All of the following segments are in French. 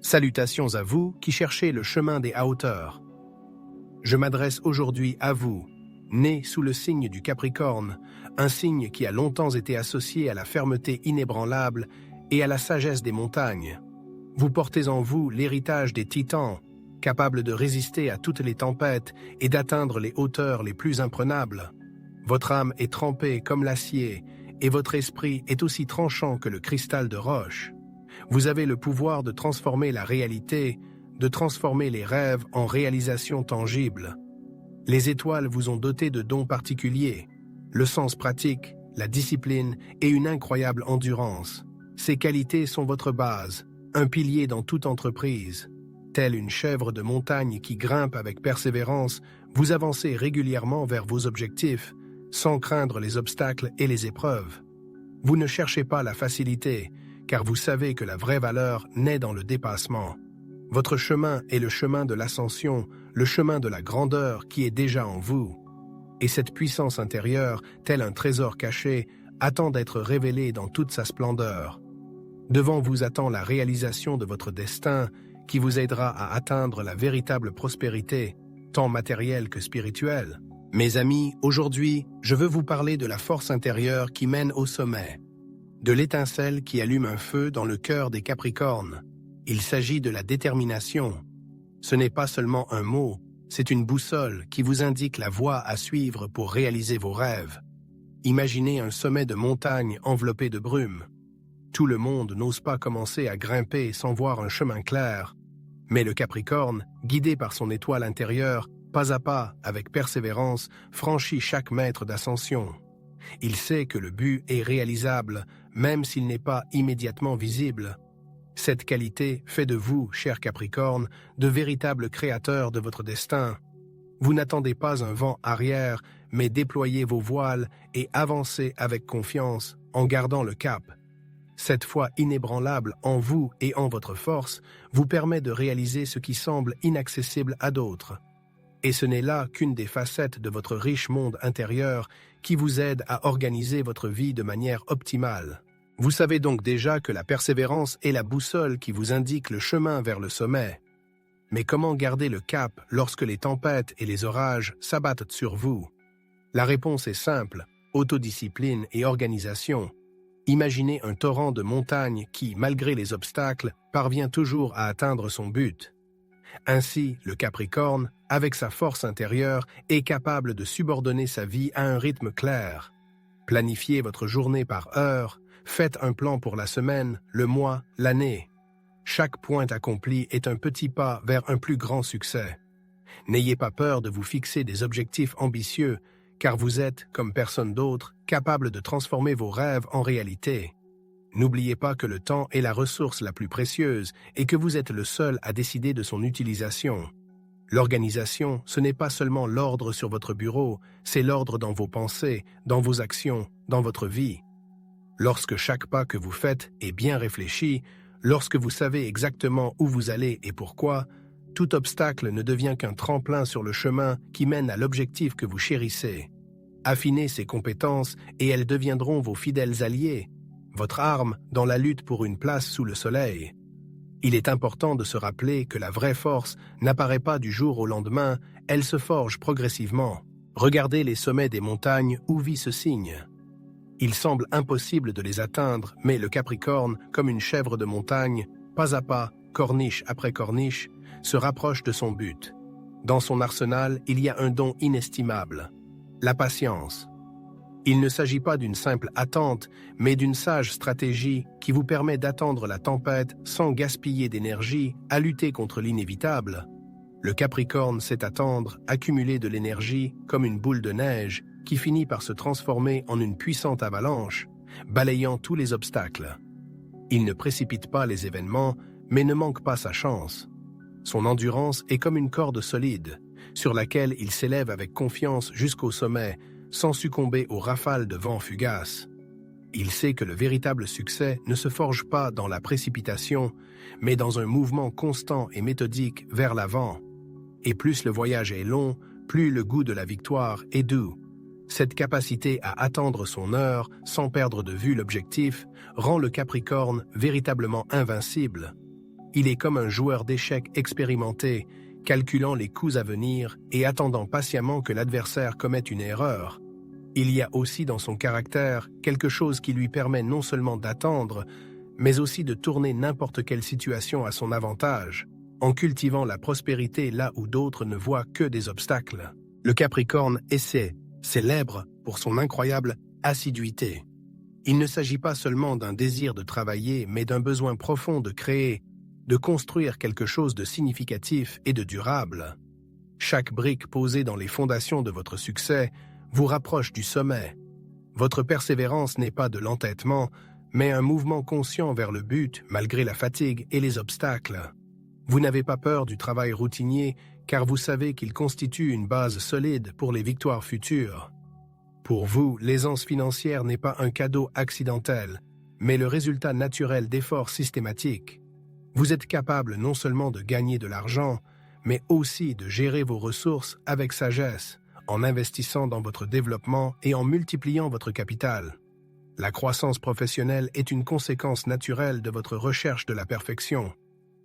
Salutations à vous qui cherchez le chemin des hauteurs. Je m'adresse aujourd'hui à vous, nés sous le signe du Capricorne, un signe qui a longtemps été associé à la fermeté inébranlable et à la sagesse des montagnes. Vous portez en vous l'héritage des titans, capables de résister à toutes les tempêtes et d'atteindre les hauteurs les plus imprenables. Votre âme est trempée comme l'acier et votre esprit est aussi tranchant que le cristal de roche. Vous avez le pouvoir de transformer la réalité, de transformer les rêves en réalisations tangibles. Les étoiles vous ont doté de dons particuliers, le sens pratique, la discipline et une incroyable endurance. Ces qualités sont votre base, un pilier dans toute entreprise. Telle une chèvre de montagne qui grimpe avec persévérance, vous avancez régulièrement vers vos objectifs, sans craindre les obstacles et les épreuves. Vous ne cherchez pas la facilité, car vous savez que la vraie valeur naît dans le dépassement. Votre chemin est le chemin de l'ascension, le chemin de la grandeur qui est déjà en vous. Et cette puissance intérieure, tel un trésor caché, attend d'être révélée dans toute sa splendeur. Devant vous attend la réalisation de votre destin, qui vous aidera à atteindre la véritable prospérité, tant matérielle que spirituelle. Mes amis, aujourd'hui, je veux vous parler de la force intérieure qui mène au sommet, de l'étincelle qui allume un feu dans le cœur des Capricornes. Il s'agit de la détermination. Ce n'est pas seulement un mot, c'est une boussole qui vous indique la voie à suivre pour réaliser vos rêves. Imaginez un sommet de montagne enveloppé de brume. Tout le monde n'ose pas commencer à grimper sans voir un chemin clair. Mais le Capricorne, guidé par son étoile intérieure, pas à pas, avec persévérance, franchit chaque mètre d'ascension. Il sait que le but est réalisable, même s'il n'est pas immédiatement visible. Cette qualité fait de vous, cher Capricorne, de véritables créateurs de votre destin. Vous n'attendez pas un vent arrière, mais déployez vos voiles et avancez avec confiance, en gardant le cap. Cette foi inébranlable en vous et en votre force vous permet de réaliser ce qui semble inaccessible à d'autres. Et ce n'est là qu'une des facettes de votre riche monde intérieur qui vous aide à organiser votre vie de manière optimale. Vous savez donc déjà que la persévérance est la boussole qui vous indique le chemin vers le sommet. Mais comment garder le cap lorsque les tempêtes et les orages s'abattent sur vous? La réponse est simple, autodiscipline et organisation. Imaginez un torrent de montagne qui, malgré les obstacles, parvient toujours à atteindre son but. Ainsi, le Capricorne, avec sa force intérieure, est capable de subordonner sa vie à un rythme clair. Planifiez votre journée par heure, faites un plan pour la semaine, le mois, l'année. Chaque point accompli est un petit pas vers un plus grand succès. N'ayez pas peur de vous fixer des objectifs ambitieux, car vous êtes, comme personne d'autre, capable de transformer vos rêves en réalité. N'oubliez pas que le temps est la ressource la plus précieuse et que vous êtes le seul à décider de son utilisation. L'organisation, ce n'est pas seulement l'ordre sur votre bureau, c'est l'ordre dans vos pensées, dans vos actions, dans votre vie. Lorsque chaque pas que vous faites est bien réfléchi, lorsque vous savez exactement où vous allez et pourquoi, tout obstacle ne devient qu'un tremplin sur le chemin qui mène à l'objectif que vous chérissez. Affinez ces compétences et elles deviendront vos fidèles alliés, votre arme dans la lutte pour une place sous le soleil. Il est important de se rappeler que la vraie force n'apparaît pas du jour au lendemain, elle se forge progressivement. Regardez les sommets des montagnes où vit ce signe. Il semble impossible de les atteindre, mais le Capricorne, comme une chèvre de montagne, pas à pas, corniche après corniche, se rapproche de son but. Dans son arsenal, il y a un don inestimable, la patience. Il ne s'agit pas d'une simple attente, mais d'une sage stratégie qui vous permet d'attendre la tempête sans gaspiller d'énergie à lutter contre l'inévitable. Le Capricorne sait attendre, accumuler de l'énergie comme une boule de neige qui finit par se transformer en une puissante avalanche, balayant tous les obstacles. Il ne précipite pas les événements, mais ne manque pas sa chance. Son endurance est comme une corde solide, sur laquelle il s'élève avec confiance jusqu'au sommet, sans succomber aux rafales de vent fugaces. Il sait que le véritable succès ne se forge pas dans la précipitation, mais dans un mouvement constant et méthodique vers l'avant. Et plus le voyage est long, plus le goût de la victoire est doux. Cette capacité à attendre son heure sans perdre de vue l'objectif rend le Capricorne véritablement invincible. Il est comme un joueur d'échecs expérimenté, calculant les coups à venir et attendant patiemment que l'adversaire commette une erreur. Il y a aussi dans son caractère quelque chose qui lui permet non seulement d'attendre, mais aussi de tourner n'importe quelle situation à son avantage, en cultivant la prospérité là où d'autres ne voient que des obstacles. Le Capricorne est célèbre pour son incroyable assiduité. Il ne s'agit pas seulement d'un désir de travailler, mais d'un besoin profond de créer, de construire quelque chose de significatif et de durable. Chaque brique posée dans les fondations de votre succès vous rapproche du sommet. Votre persévérance n'est pas de l'entêtement, mais un mouvement conscient vers le but malgré la fatigue et les obstacles. Vous n'avez pas peur du travail routinier car vous savez qu'il constitue une base solide pour les victoires futures. Pour vous, l'aisance financière n'est pas un cadeau accidentel, mais le résultat naturel d'efforts systématiques. Vous êtes capable non seulement de gagner de l'argent, mais aussi de gérer vos ressources avec sagesse, en investissant dans votre développement et en multipliant votre capital. La croissance professionnelle est une conséquence naturelle de votre recherche de la perfection.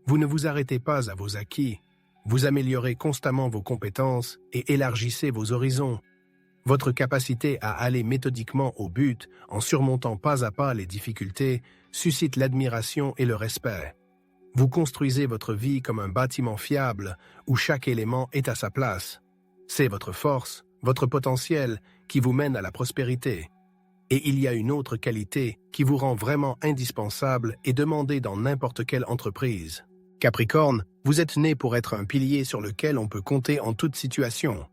Vous ne vous arrêtez pas à vos acquis, vous améliorez constamment vos compétences et élargissez vos horizons. Votre capacité à aller méthodiquement au but, en surmontant pas à pas les difficultés, suscite l'admiration et le respect. Vous construisez votre vie comme un bâtiment fiable où chaque élément est à sa place. C'est votre force, votre potentiel qui vous mène à la prospérité. Et il y a une autre qualité qui vous rend vraiment indispensable et demandée dans n'importe quelle entreprise. Capricorne, vous êtes né pour être un pilier sur lequel on peut compter en toute situation.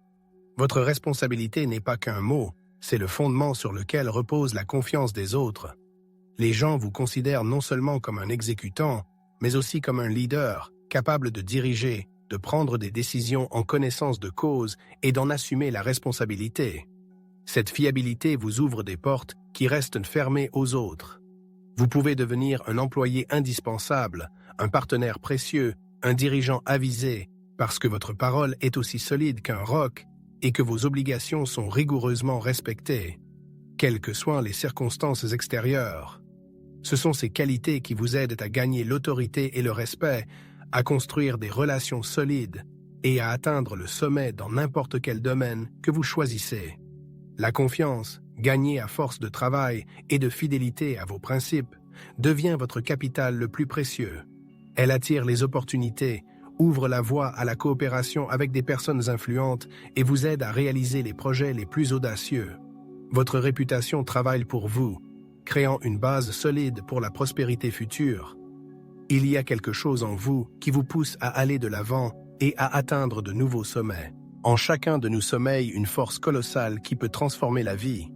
Votre responsabilité n'est pas qu'un mot, c'est le fondement sur lequel repose la confiance des autres. Les gens vous considèrent non seulement comme un exécutant, mais aussi comme un leader, capable de diriger, de prendre des décisions en connaissance de cause et d'en assumer la responsabilité. Cette fiabilité vous ouvre des portes qui restent fermées aux autres. Vous pouvez devenir un employé indispensable, un partenaire précieux, un dirigeant avisé, parce que votre parole est aussi solide qu'un roc et que vos obligations sont rigoureusement respectées, quelles que soient les circonstances extérieures. Ce sont ces qualités qui vous aident à gagner l'autorité et le respect, à construire des relations solides et à atteindre le sommet dans n'importe quel domaine que vous choisissez. La confiance, gagnée à force de travail et de fidélité à vos principes, devient votre capital le plus précieux. Elle attire les opportunités, ouvre la voie à la coopération avec des personnes influentes et vous aide à réaliser les projets les plus audacieux. Votre réputation travaille pour vous, créant une base solide pour la prospérité future. Il y a quelque chose en vous qui vous pousse à aller de l'avant et à atteindre de nouveaux sommets. En chacun de nous sommeille une force colossale qui peut transformer la vie.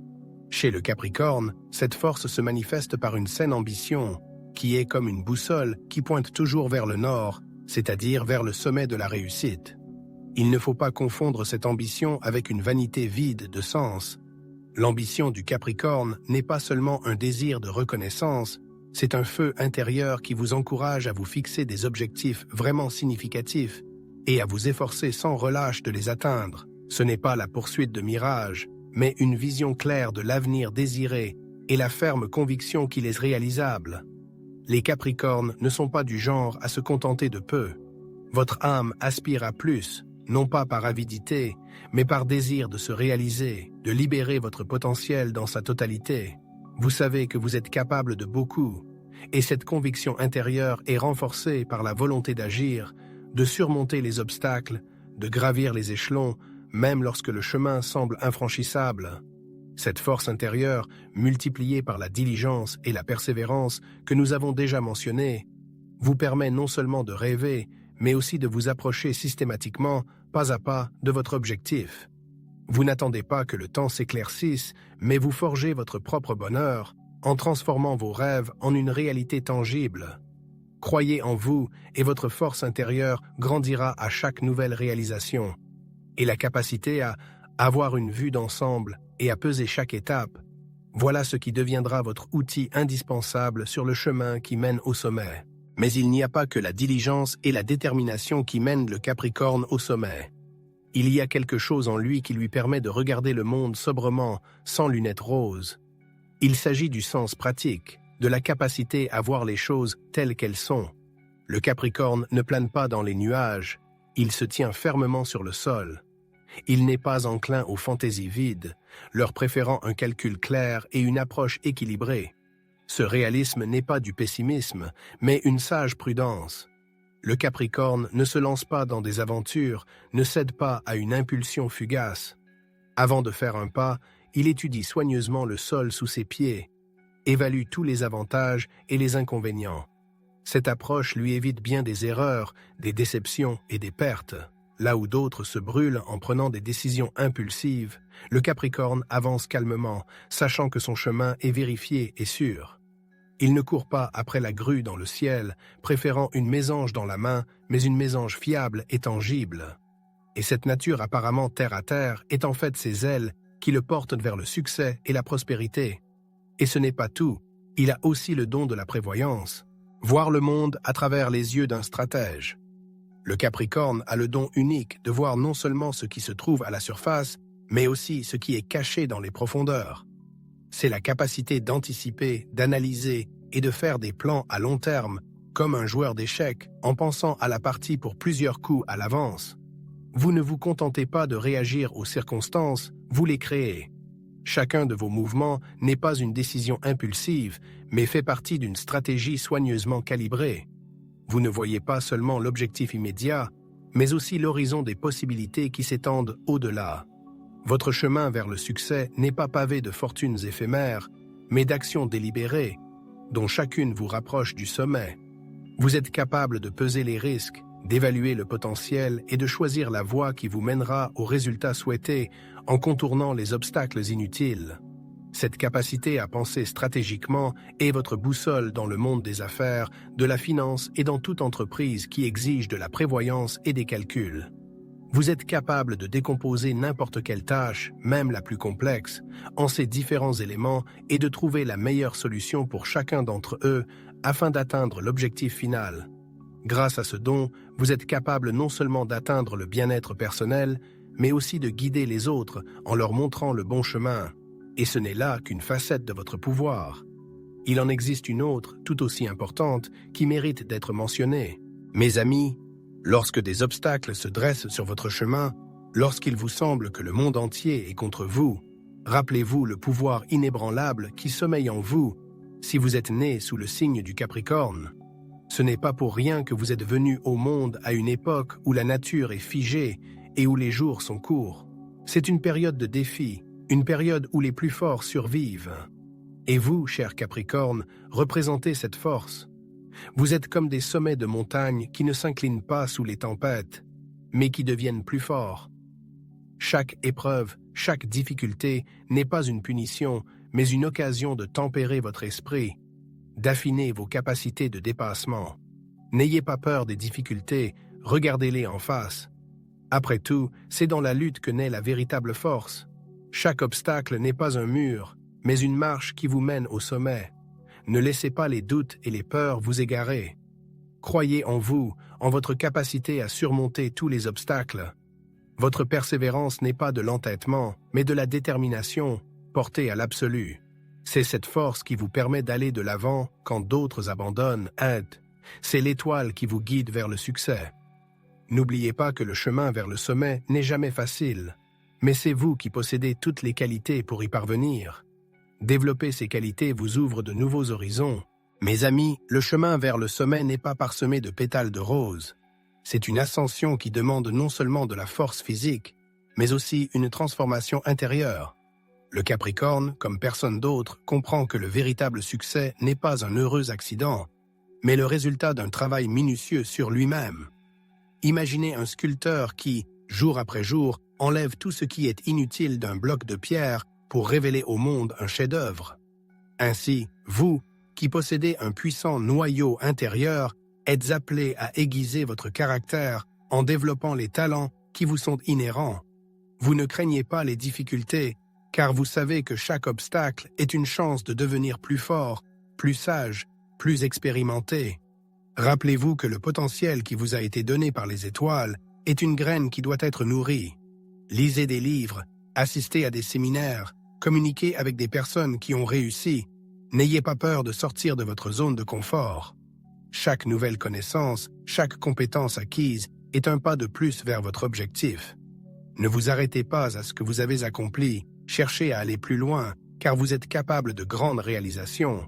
Chez le Capricorne, cette force se manifeste par une saine ambition, qui est comme une boussole qui pointe toujours vers le nord, c'est-à-dire vers le sommet de la réussite. Il ne faut pas confondre cette ambition avec une vanité vide de sens. L'ambition du Capricorne n'est pas seulement un désir de reconnaissance, c'est un feu intérieur qui vous encourage à vous fixer des objectifs vraiment significatifs et à vous efforcer sans relâche de les atteindre. Ce n'est pas la poursuite de mirages, mais une vision claire de l'avenir désiré et la ferme conviction qu'il est réalisable. Les Capricornes ne sont pas du genre à se contenter de peu. Votre âme aspire à plus, non pas par avidité, mais par désir de se réaliser, de libérer votre potentiel dans sa totalité. Vous savez que vous êtes capable de beaucoup, et cette conviction intérieure est renforcée par la volonté d'agir, de surmonter les obstacles, de gravir les échelons, même lorsque le chemin semble infranchissable. Cette force intérieure, multipliée par la diligence et la persévérance que nous avons déjà mentionnées, vous permet non seulement de rêver, mais aussi de vous approcher systématiquement, pas à pas, de votre objectif. Vous n'attendez pas que le temps s'éclaircisse, mais vous forgez votre propre bonheur en transformant vos rêves en une réalité tangible. Croyez en vous et votre force intérieure grandira à chaque nouvelle réalisation. Et la capacité à avoir une vue d'ensemble et à peser chaque étape, voilà ce qui deviendra votre outil indispensable sur le chemin qui mène au sommet. Mais il n'y a pas que la diligence et la détermination qui mènent le Capricorne au sommet. Il y a quelque chose en lui qui lui permet de regarder le monde sobrement, sans lunettes roses. Il s'agit du sens pratique, de la capacité à voir les choses telles qu'elles sont. Le Capricorne ne plane pas dans les nuages, il se tient fermement sur le sol. Il n'est pas enclin aux fantaisies vides, leur préférant un calcul clair et une approche équilibrée. Ce réalisme n'est pas du pessimisme, mais une sage prudence. Le Capricorne ne se lance pas dans des aventures, ne cède pas à une impulsion fugace. Avant de faire un pas, il étudie soigneusement le sol sous ses pieds, évalue tous les avantages et les inconvénients. Cette approche lui évite bien des erreurs, des déceptions et des pertes. Là où d'autres se brûlent en prenant des décisions impulsives, le Capricorne avance calmement, sachant que son chemin est vérifié et sûr. Il ne court pas après la grue dans le ciel, préférant une mésange dans la main, mais une mésange fiable et tangible. Et cette nature apparemment terre-à-terre est en fait ses ailes qui le portent vers le succès et la prospérité. Et ce n'est pas tout, il a aussi le don de la prévoyance, voir le monde à travers les yeux d'un stratège. Le Capricorne a le don unique de voir non seulement ce qui se trouve à la surface, mais aussi ce qui est caché dans les profondeurs. C'est la capacité d'anticiper, d'analyser et de faire des plans à long terme, comme un joueur d'échecs, en pensant à la partie pour plusieurs coups à l'avance. Vous ne vous contentez pas de réagir aux circonstances, vous les créez. Chacun de vos mouvements n'est pas une décision impulsive, mais fait partie d'une stratégie soigneusement calibrée. Vous ne voyez pas seulement l'objectif immédiat, mais aussi l'horizon des possibilités qui s'étendent au-delà. Votre chemin vers le succès n'est pas pavé de fortunes éphémères, mais d'actions délibérées, dont chacune vous rapproche du sommet. Vous êtes capable de peser les risques, d'évaluer le potentiel et de choisir la voie qui vous mènera au résultat souhaité en contournant les obstacles inutiles. Cette capacité à penser stratégiquement est votre boussole dans le monde des affaires, de la finance et dans toute entreprise qui exige de la prévoyance et des calculs. Vous êtes capable de décomposer n'importe quelle tâche, même la plus complexe, en ces différents éléments et de trouver la meilleure solution pour chacun d'entre eux afin d'atteindre l'objectif final. Grâce à ce don, vous êtes capable non seulement d'atteindre le bien-être personnel, mais aussi de guider les autres en leur montrant le bon chemin. Et ce n'est là qu'une facette de votre pouvoir. Il en existe une autre, tout aussi importante, qui mérite d'être mentionnée. Mes amis, lorsque des obstacles se dressent sur votre chemin, lorsqu'il vous semble que le monde entier est contre vous, rappelez-vous le pouvoir inébranlable qui sommeille en vous si vous êtes né sous le signe du Capricorne. Ce n'est pas pour rien que vous êtes venu au monde à une époque où la nature est figée et où les jours sont courts. C'est une période de défi, une période où les plus forts survivent. Et vous, cher Capricorne, représentez cette force. Vous êtes comme des sommets de montagne qui ne s'inclinent pas sous les tempêtes, mais qui deviennent plus forts. Chaque épreuve, chaque difficulté n'est pas une punition, mais une occasion de tempérer votre esprit, d'affiner vos capacités de dépassement. N'ayez pas peur des difficultés, regardez-les en face. Après tout, c'est dans la lutte que naît la véritable force. Chaque obstacle n'est pas un mur, mais une marche qui vous mène au sommet. Ne laissez pas les doutes et les peurs vous égarer. Croyez en vous, en votre capacité à surmonter tous les obstacles. Votre persévérance n'est pas de l'entêtement, mais de la détermination, portée à l'absolu. C'est cette force qui vous permet d'aller de l'avant quand d'autres abandonnent, aident. C'est l'étoile qui vous guide vers le succès. N'oubliez pas que le chemin vers le sommet n'est jamais facile, mais c'est vous qui possédez toutes les qualités pour y parvenir. Développer ces qualités vous ouvre de nouveaux horizons. Mes amis, le chemin vers le sommet n'est pas parsemé de pétales de rose. C'est une ascension qui demande non seulement de la force physique, mais aussi une transformation intérieure. Le Capricorne, comme personne d'autre, comprend que le véritable succès n'est pas un heureux accident, mais le résultat d'un travail minutieux sur lui-même. Imaginez un sculpteur qui, jour après jour, enlève tout ce qui est inutile d'un bloc de pierre pour révéler au monde un chef-d'œuvre. Ainsi, vous, qui possédez un puissant noyau intérieur, êtes appelés à aiguiser votre caractère en développant les talents qui vous sont inhérents. Vous ne craignez pas les difficultés, car vous savez que chaque obstacle est une chance de devenir plus fort, plus sage, plus expérimenté. Rappelez-vous que le potentiel qui vous a été donné par les étoiles est une graine qui doit être nourrie. Lisez des livres, assistez à des séminaires, communiquez avec des personnes qui ont réussi. N'ayez pas peur de sortir de votre zone de confort. Chaque nouvelle connaissance, chaque compétence acquise est un pas de plus vers votre objectif. Ne vous arrêtez pas à ce que vous avez accompli, cherchez à aller plus loin, car vous êtes capable de grandes réalisations.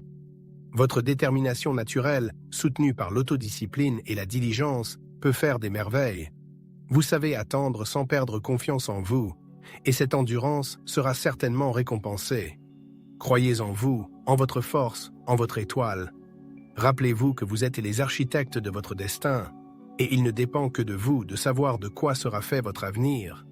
Votre détermination naturelle, soutenue par l'autodiscipline et la diligence, peut faire des merveilles. Vous savez attendre sans perdre confiance en vous, et cette endurance sera certainement récompensée. Croyez en vous, en votre force, en votre étoile. Rappelez-vous que vous êtes les architectes de votre destin, et il ne dépend que de vous de savoir de quoi sera fait votre avenir.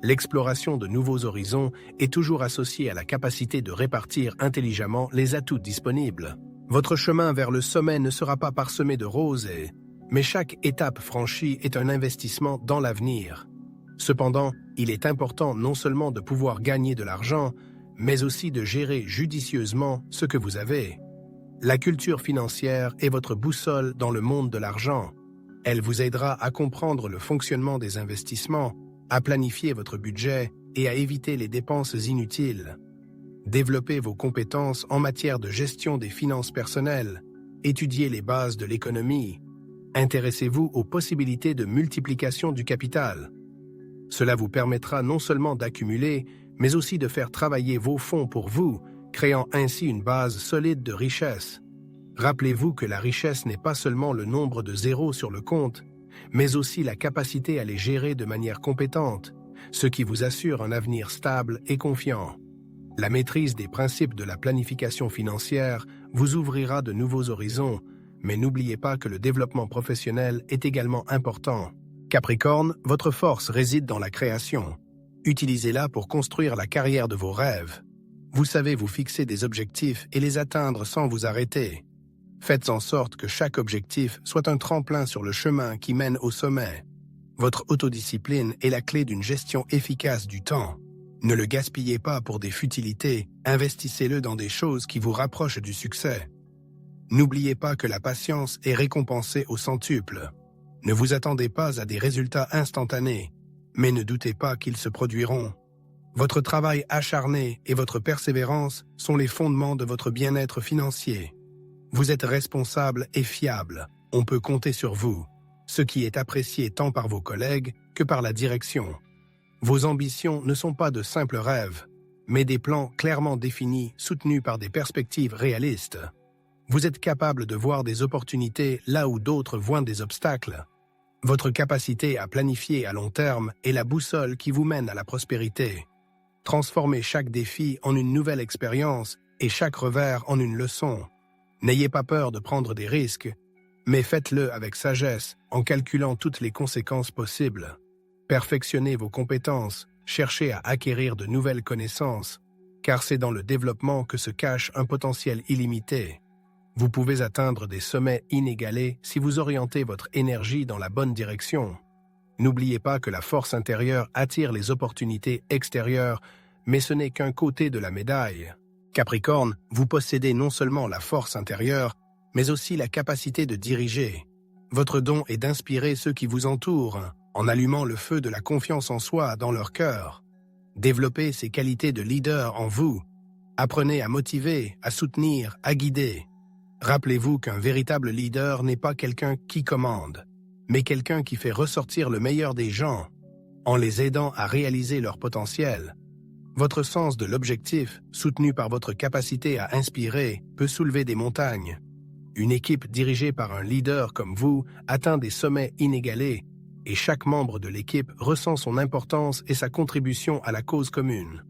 L'exploration de nouveaux horizons est toujours associée à la capacité de répartir intelligemment les atouts disponibles. Votre chemin vers le sommet ne sera pas parsemé de roses, mais chaque étape franchie est un investissement dans l'avenir. Cependant, il est important non seulement de pouvoir gagner de l'argent, mais aussi de gérer judicieusement ce que vous avez. La culture financière est votre boussole dans le monde de l'argent. Elle vous aidera à comprendre le fonctionnement des investissements, à planifier votre budget et à éviter les dépenses inutiles. Développez vos compétences en matière de gestion des finances personnelles, étudiez les bases de l'économie, intéressez-vous aux possibilités de multiplication du capital. Cela vous permettra non seulement d'accumuler, mais aussi de faire travailler vos fonds pour vous, créant ainsi une base solide de richesse. Rappelez-vous que la richesse n'est pas seulement le nombre de zéros sur le compte, mais aussi la capacité à les gérer de manière compétente, ce qui vous assure un avenir stable et confiant. La maîtrise des principes de la planification financière vous ouvrira de nouveaux horizons, mais n'oubliez pas que le développement professionnel est également important. Capricorne, votre force réside dans la création. Utilisez-la pour construire la carrière de vos rêves. Vous savez vous fixer des objectifs et les atteindre sans vous arrêter. Faites en sorte que chaque objectif soit un tremplin sur le chemin qui mène au sommet. Votre autodiscipline est la clé d'une gestion efficace du temps. Ne le gaspillez pas pour des futilités, investissez-le dans des choses qui vous rapprochent du succès. N'oubliez pas que la patience est récompensée au centuple. Ne vous attendez pas à des résultats instantanés, mais ne doutez pas qu'ils se produiront. Votre travail acharné et votre persévérance sont les fondements de votre bien-être financier. Vous êtes responsable et fiable, on peut compter sur vous, ce qui est apprécié tant par vos collègues que par la direction. Vos ambitions ne sont pas de simples rêves, mais des plans clairement définis, soutenus par des perspectives réalistes. Vous êtes capable de voir des opportunités là où d'autres voient des obstacles. Votre capacité à planifier à long terme est la boussole qui vous mène à la prospérité. Transformez chaque défi en une nouvelle expérience et chaque revers en une leçon. N'ayez pas peur de prendre des risques, mais faites-le avec sagesse en calculant toutes les conséquences possibles. Perfectionnez vos compétences, cherchez à acquérir de nouvelles connaissances, car c'est dans le développement que se cache un potentiel illimité. Vous pouvez atteindre des sommets inégalés si vous orientez votre énergie dans la bonne direction. N'oubliez pas que la force intérieure attire les opportunités extérieures, mais ce n'est qu'un côté de la médaille. Capricorne, vous possédez non seulement la force intérieure, mais aussi la capacité de diriger. Votre don est d'inspirer ceux qui vous entourent, en allumant le feu de la confiance en soi dans leur cœur. Développez ces qualités de leader en vous. Apprenez à motiver, à soutenir, à guider. Rappelez-vous qu'un véritable leader n'est pas quelqu'un qui commande, mais quelqu'un qui fait ressortir le meilleur des gens, en les aidant à réaliser leur potentiel. Votre sens de l'objectif, soutenu par votre capacité à inspirer, peut soulever des montagnes. Une équipe dirigée par un leader comme vous atteint des sommets inégalés, et chaque membre de l'équipe ressent son importance et sa contribution à la cause commune.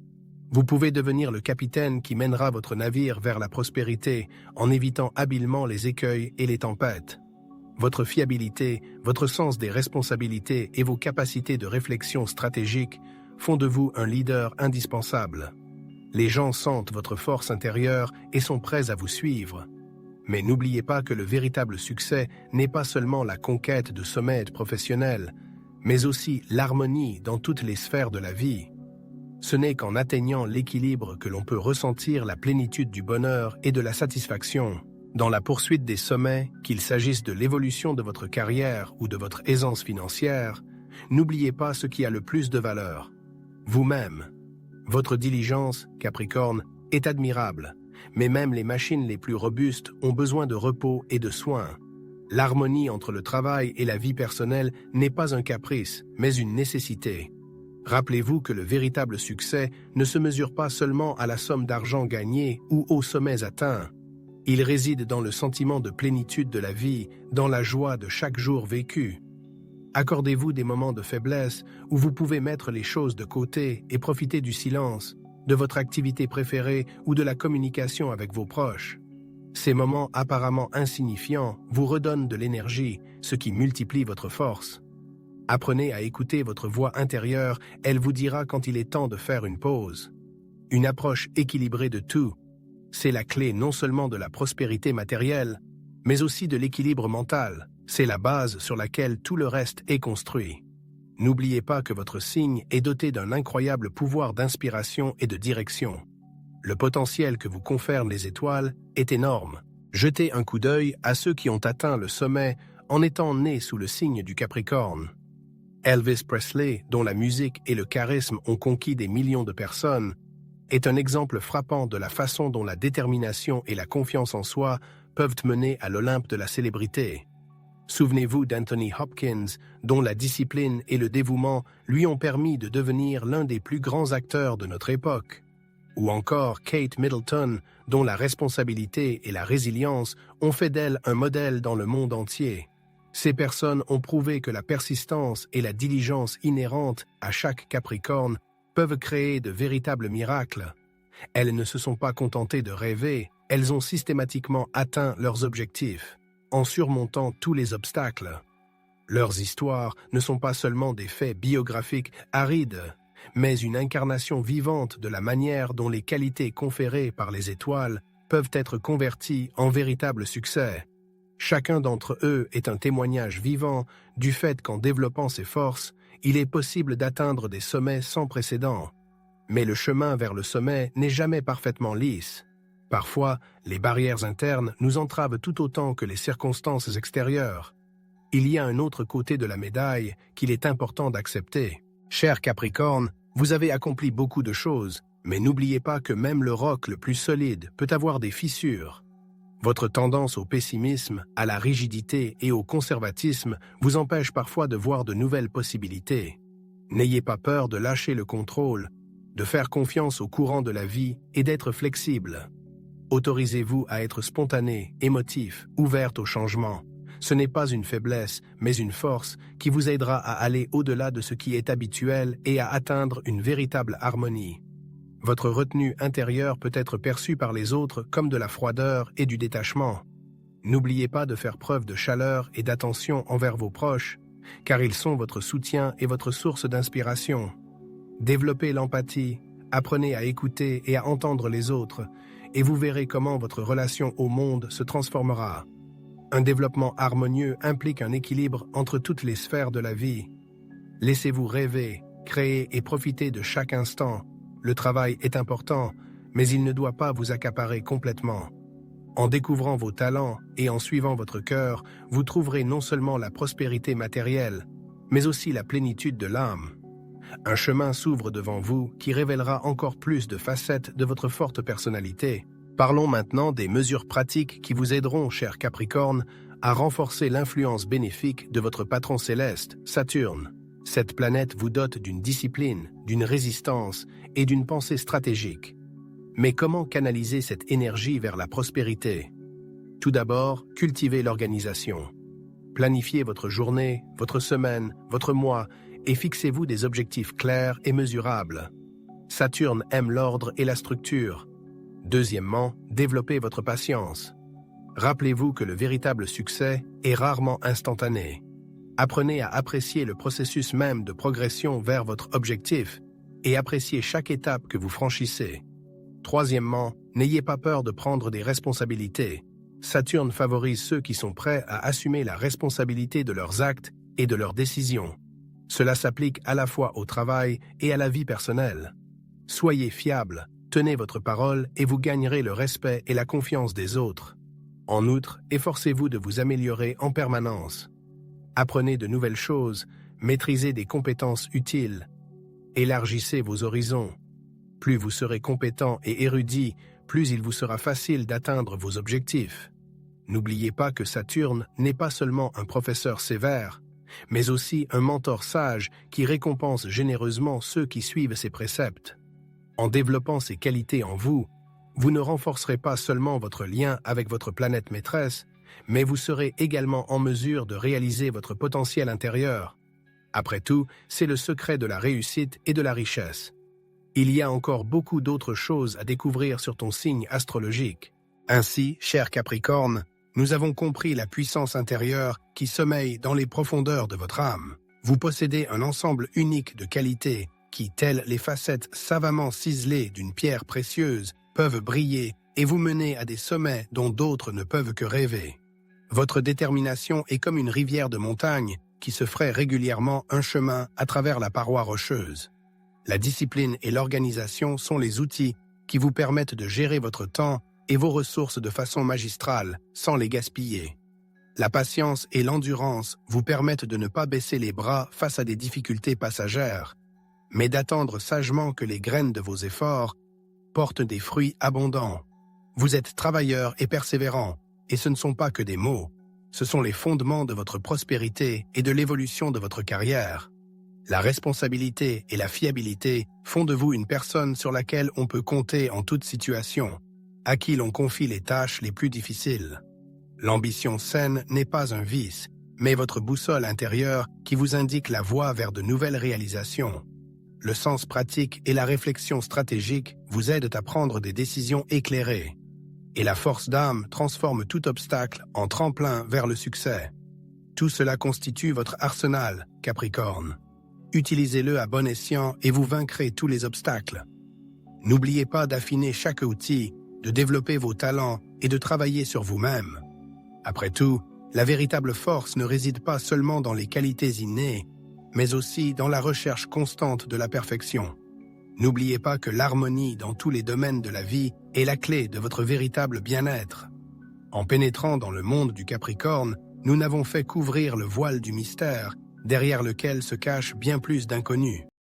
Vous pouvez devenir le capitaine qui mènera votre navire vers la prospérité en évitant habilement les écueils et les tempêtes. Votre fiabilité, votre sens des responsabilités et vos capacités de réflexion stratégique font de vous un leader indispensable. Les gens sentent votre force intérieure et sont prêts à vous suivre. Mais n'oubliez pas que le véritable succès n'est pas seulement la conquête de sommets professionnels, mais aussi l'harmonie dans toutes les sphères de la vie. Ce n'est qu'en atteignant l'équilibre que l'on peut ressentir la plénitude du bonheur et de la satisfaction. Dans la poursuite des sommets, qu'il s'agisse de l'évolution de votre carrière ou de votre aisance financière, n'oubliez pas ce qui a le plus de valeur: vous-même. Votre diligence, Capricorne, est admirable, mais même les machines les plus robustes ont besoin de repos et de soins. L'harmonie entre le travail et la vie personnelle n'est pas un caprice, mais une nécessité. Rappelez-vous que le véritable succès ne se mesure pas seulement à la somme d'argent gagnée ou aux sommets atteints. Il réside dans le sentiment de plénitude de la vie, dans la joie de chaque jour vécu. Accordez-vous des moments de faiblesse où vous pouvez mettre les choses de côté et profiter du silence, de votre activité préférée ou de la communication avec vos proches. Ces moments apparemment insignifiants vous redonnent de l'énergie, ce qui multiplie votre force. Apprenez à écouter votre voix intérieure, elle vous dira quand il est temps de faire une pause. Une approche équilibrée de tout, c'est la clé non seulement de la prospérité matérielle, mais aussi de l'équilibre mental. C'est la base sur laquelle tout le reste est construit. N'oubliez pas que votre signe est doté d'un incroyable pouvoir d'inspiration et de direction. Le potentiel que vous confèrent les étoiles est énorme. Jetez un coup d'œil à ceux qui ont atteint le sommet en étant nés sous le signe du Capricorne. Elvis Presley, dont la musique et le charisme ont conquis des millions de personnes, est un exemple frappant de la façon dont la détermination et la confiance en soi peuvent mener à l'Olympe de la célébrité. Souvenez-vous d'Anthony Hopkins, dont la discipline et le dévouement lui ont permis de devenir l'un des plus grands acteurs de notre époque. Ou encore Kate Middleton, dont la responsabilité et la résilience ont fait d'elle un modèle dans le monde entier. Ces personnes ont prouvé que la persistance et la diligence inhérentes à chaque Capricorne peuvent créer de véritables miracles. Elles ne se sont pas contentées de rêver, elles ont systématiquement atteint leurs objectifs, en surmontant tous les obstacles. Leurs histoires ne sont pas seulement des faits biographiques arides, mais une incarnation vivante de la manière dont les qualités conférées par les étoiles peuvent être converties en véritables succès. Chacun d'entre eux est un témoignage vivant du fait qu'en développant ses forces, il est possible d'atteindre des sommets sans précédent. Mais le chemin vers le sommet n'est jamais parfaitement lisse. Parfois, les barrières internes nous entravent tout autant que les circonstances extérieures. Il y a un autre côté de la médaille qu'il est important d'accepter. Cher Capricorne, vous avez accompli beaucoup de choses, mais n'oubliez pas que même le roc le plus solide peut avoir des fissures. Votre tendance au pessimisme, à la rigidité et au conservatisme vous empêche parfois de voir de nouvelles possibilités. N'ayez pas peur de lâcher le contrôle, de faire confiance au courant de la vie et d'être flexible. Autorisez-vous à être spontané, émotif, ouverte au changement. Ce n'est pas une faiblesse, mais une force qui vous aidera à aller au-delà de ce qui est habituel et à atteindre une véritable harmonie. Votre retenue intérieure peut être perçue par les autres comme de la froideur et du détachement. N'oubliez pas de faire preuve de chaleur et d'attention envers vos proches, car ils sont votre soutien et votre source d'inspiration. Développez l'empathie, apprenez à écouter et à entendre les autres, et vous verrez comment votre relation au monde se transformera. Un développement harmonieux implique un équilibre entre toutes les sphères de la vie. Laissez-vous rêver, créer et profiter de chaque instant. Le travail est important, mais il ne doit pas vous accaparer complètement. En découvrant vos talents et en suivant votre cœur, vous trouverez non seulement la prospérité matérielle, mais aussi la plénitude de l'âme. Un chemin s'ouvre devant vous qui révélera encore plus de facettes de votre forte personnalité. Parlons maintenant des mesures pratiques qui vous aideront, cher Capricorne, à renforcer l'influence bénéfique de votre patron céleste, Saturne. Cette planète vous dote d'une discipline, d'une résistance et d'une pensée stratégique. Mais comment canaliser cette énergie vers la prospérité? Tout d'abord, cultivez l'organisation. Planifiez votre journée, votre semaine, votre mois et fixez-vous des objectifs clairs et mesurables. Saturne aime l'ordre et la structure. Deuxièmement, développez votre patience. Rappelez-vous que le véritable succès est rarement instantané. Apprenez à apprécier le processus même de progression vers votre objectif et appréciez chaque étape que vous franchissez. Troisièmement, n'ayez pas peur de prendre des responsabilités. Saturne favorise ceux qui sont prêts à assumer la responsabilité de leurs actes et de leurs décisions. Cela s'applique à la fois au travail et à la vie personnelle. Soyez fiable, tenez votre parole et vous gagnerez le respect et la confiance des autres. En outre, efforcez-vous de vous améliorer en permanence. Apprenez de nouvelles choses, maîtrisez des compétences utiles. Élargissez vos horizons. Plus vous serez compétent et érudit, plus il vous sera facile d'atteindre vos objectifs. N'oubliez pas que Saturne n'est pas seulement un professeur sévère, mais aussi un mentor sage qui récompense généreusement ceux qui suivent ses préceptes. En développant ces qualités en vous, vous ne renforcerez pas seulement votre lien avec votre planète maîtresse, mais vous serez également en mesure de réaliser votre potentiel intérieur. Après tout, c'est le secret de la réussite et de la richesse. Il y a encore beaucoup d'autres choses à découvrir sur ton signe astrologique. Ainsi, cher Capricorne, nous avons compris la puissance intérieure qui sommeille dans les profondeurs de votre âme. Vous possédez un ensemble unique de qualités qui, telles les facettes savamment ciselées d'une pierre précieuse, peuvent briller et vous mener à des sommets dont d'autres ne peuvent que rêver. Votre détermination est comme une rivière de montagne qui se fraie régulièrement un chemin à travers la paroi rocheuse. La discipline et l'organisation sont les outils qui vous permettent de gérer votre temps et vos ressources de façon magistrale, sans les gaspiller. La patience et l'endurance vous permettent de ne pas baisser les bras face à des difficultés passagères, mais d'attendre sagement que les graines de vos efforts portent des fruits abondants. Vous êtes travailleur et persévérant, et ce ne sont pas que des mots, ce sont les fondements de votre prospérité et de l'évolution de votre carrière. La responsabilité et la fiabilité font de vous une personne sur laquelle on peut compter en toute situation, à qui l'on confie les tâches les plus difficiles. L'ambition saine n'est pas un vice, mais votre boussole intérieure qui vous indique la voie vers de nouvelles réalisations. Le sens pratique et la réflexion stratégique vous aident à prendre des décisions éclairées. Et la force d'âme transforme tout obstacle en tremplin vers le succès. Tout cela constitue votre arsenal, Capricorne. Utilisez-le à bon escient et vous vaincrez tous les obstacles. N'oubliez pas d'affiner chaque outil, de développer vos talents et de travailler sur vous-même. Après tout, la véritable force ne réside pas seulement dans les qualités innées, mais aussi dans la recherche constante de la perfection. N'oubliez pas que l'harmonie dans tous les domaines de la vie est la clé de votre véritable bien-être. En pénétrant dans le monde du Capricorne, nous n'avons fait qu'ouvrir le voile du mystère, derrière lequel se cache bien plus d'inconnus.